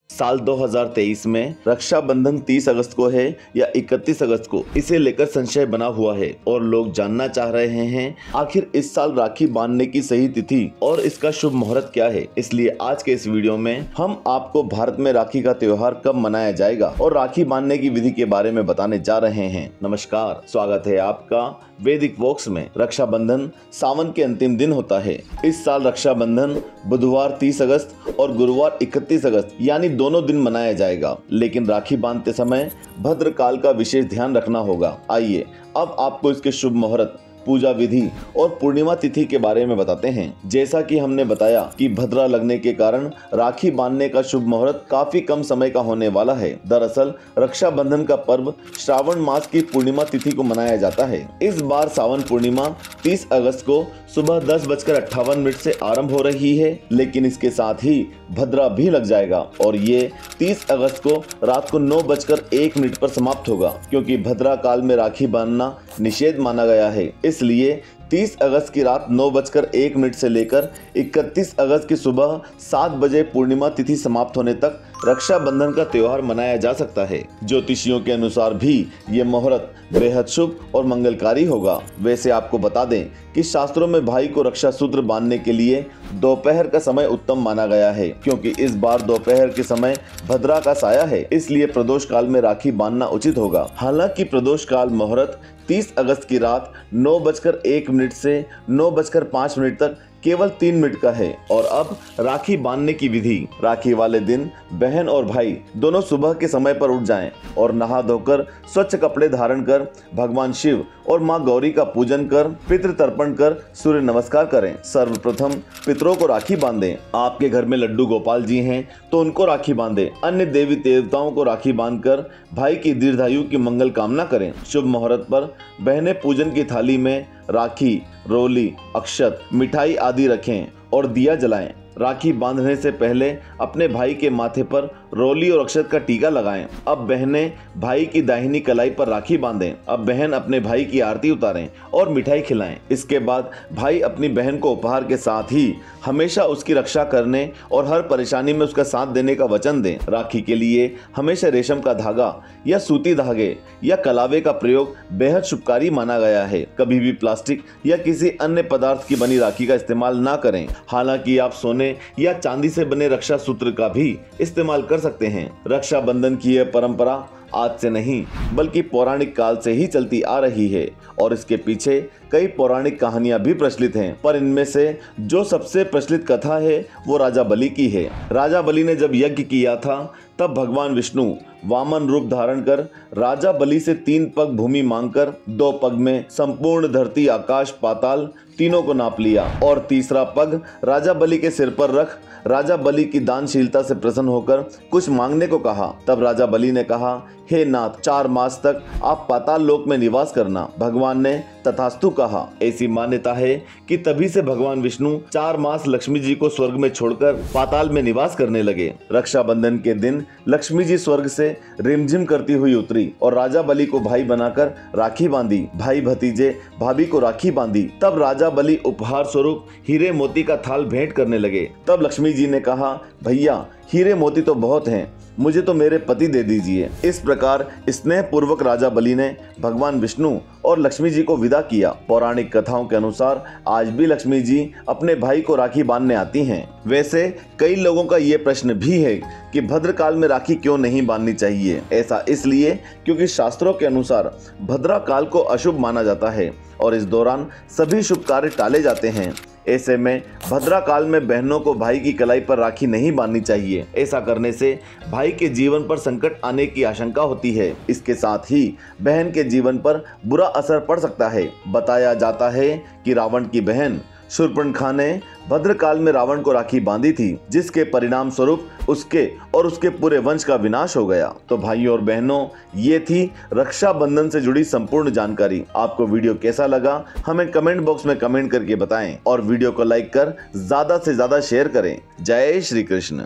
साल 2023 में रक्षाबंधन 30 अगस्त को है या 31 अगस्त को, इसे लेकर संशय बना हुआ है और लोग जानना चाह रहे हैं आखिर इस साल राखी बांधने की सही तिथि और इसका शुभ मुहूर्त क्या है। इसलिए आज के इस वीडियो में हम आपको भारत में राखी का त्योहार कब मनाया जाएगा और राखी बांधने की विधि के बारे में बताने जा रहे हैं। नमस्कार, स्वागत है आपका वैदिक वॉक्स में। रक्षाबंधन सावन के अंतिम दिन होता है। इस साल रक्षाबंधन बुधवार 30 अगस्त और गुरुवार 31 अगस्त यानी दोनों दिन मनाया जाएगा, लेकिन राखी बांधते समय भद्रकाल का विशेष ध्यान रखना होगा। आइए अब आपको इसके शुभ मुहूर्त, पूजा विधि और पूर्णिमा तिथि के बारे में बताते हैं। जैसा कि हमने बताया कि भद्रा लगने के कारण राखी बांधने का शुभ मुहूर्त काफी कम समय का होने वाला है। दरअसल रक्षाबंधन का पर्व श्रावण मास की पूर्णिमा तिथि को मनाया जाता है। इस बार सावन पूर्णिमा 30 अगस्त को सुबह 10:58 से आरंभ हो रही है, लेकिन इसके साथ ही भद्रा भी लग जाएगा और ये 30 अगस्त को रात को 9:01 पर समाप्त होगा, क्योंकि भद्रा काल में राखी बांधना निषेध माना गया है। इसलिए 30 अगस्त की रात 9:01 से लेकर 31 अगस्त की सुबह 7 बजे पूर्णिमा तिथि समाप्त होने तक रक्षाबंधन का त्योहार मनाया जा सकता है। ज्योतिषियों के अनुसार भी ये मुहूर्त बेहद शुभ और मंगलकारी होगा। वैसे आपको बता दें कि शास्त्रों में भाई को रक्षा सूत्र बांधने के लिए दोपहर का समय उत्तम माना गया है, क्योंकि इस बार दोपहर के समय भद्रा का साया है, इसलिए प्रदोष काल में राखी बांधना उचित होगा। हालांकि प्रदोष काल मुहूर्त 30 अगस्त की रात 9:01 से 9:05 तक केवल 3 मिनट का है। और अब राखी बांधने की विधि। राखी वाले दिन बहन और भाई दोनों सुबह के समय पर उठ जाएं और नहा धोकर स्वच्छ कपड़े धारण कर भगवान शिव और मां गौरी का पूजन कर पितृ तर्पण कर सूर्य नमस्कार करें। सर्वप्रथम पितरों को राखी बांधें। आपके घर में लड्डू गोपाल जी हैं तो उनको राखी बांधें। अन्य देवी देवताओं को राखी बांधकर भाई की दीर्घायु की मंगल कामना करें। शुभ मुहूर्त पर बहनें पूजन की थाली में राखी, रोली, अक्षत, मिठाई आदि रखें और दिया जलाएं। राखी बांधने से पहले अपने भाई के माथे पर रोली और अक्षत का टीका लगाएं। अब बहनें भाई की दाहिनी कलाई पर राखी बांधें। अब बहन अपने भाई की आरती उतारें और मिठाई खिलाएं। इसके बाद भाई अपनी बहन को उपहार के साथ ही हमेशा उसकी रक्षा करने और हर परेशानी में उसका साथ देने का वचन दें। राखी के लिए हमेशा रेशम का धागा या सूती धागे या कलावे का प्रयोग बेहद शुभकारी माना गया है। कभी भी प्लास्टिक या किसी अन्य पदार्थ की बनी राखी का इस्तेमाल ना करें। हालांकि आप सोने या चांदी से बने रक्षा सूत्र का भी इस्तेमाल कर सकते हैं। रक्षाबंधन की यह परंपरा आज से नहीं बल्कि पौराणिक काल से ही चलती आ रही है और इसके पीछे कई पौराणिक कहानियां भी प्रचलित हैं, पर इनमें से जो सबसे प्रचलित कथा है वो राजा बलि की है। राजा बलि ने जब यज्ञ किया था तब भगवान विष्णु वामन रूप धारण कर राजा बलि से 3 पग भूमि मांगकर 2 पग में संपूर्ण धरती, आकाश, पाताल तीनों को नाप लिया और तीसरा पग राजा बलि के सिर पर रख राजा बलि की दानशीलता से प्रसन्न होकर कुछ मांगने को कहा। तब राजा बलि ने कहा, हे नाथ, 4 मास तक आप पाताल लोक में निवास करना। भगवान ने तथास्तु कहा। ऐसी मान्यता है कि तभी से भगवान विष्णु 4 मास लक्ष्मी जी को स्वर्ग में छोड़कर पाताल में निवास करने लगे। रक्षाबंधन के दिन लक्ष्मी जी स्वर्ग से रिमझिम करती हुई उतरी और राजा बलि को भाई बनाकर राखी बांधी। भाई भतीजे भाभी को राखी बांधी। तब राजा बलि उपहार स्वरूप हीरे मोती का थाल भेंट करने लगे। तब लक्ष्मी जी ने कहा, भैया हीरे मोती तो बहुत हैं, मुझे तो मेरे पति दे दीजिए। इस प्रकार स्नेह पूर्वक राजा बलि ने भगवान विष्णु और लक्ष्मी जी को विदा किया। पौराणिक कथाओं के अनुसार आज भी लक्ष्मी जी अपने भाई को राखी बांधने आती हैं। वैसे कई लोगों का ये प्रश्न भी है कि भद्रकाल में राखी क्यों नहीं बांधनी चाहिए। ऐसा इसलिए क्योंकि शास्त्रों के अनुसार भद्रा काल को अशुभ माना जाता है और इस दौरान सभी शुभ कार्य टाले जाते हैं। ऐसे में भद्रा काल में बहनों को भाई की कलाई पर राखी नहीं बांधनी चाहिए। ऐसा करने से भाई के जीवन पर संकट आने की आशंका होती है। इसके साथ ही बहन के जीवन पर बुरा असर पड़ सकता है। बताया जाता है कि रावण की बहन शूर्पणखा ने भद्रकाल में रावण को राखी बांधी थी, जिसके परिणाम स्वरूप उसके और उसके पूरे वंश का विनाश हो गया। तो भाइयों और बहनों, ये थी रक्षाबंधन से जुड़ी संपूर्ण जानकारी। आपको वीडियो कैसा लगा हमें कमेंट बॉक्स में कमेंट करके बताएं और वीडियो को लाइक कर ज्यादा से ज्यादा शेयर करें। जय श्री कृष्ण।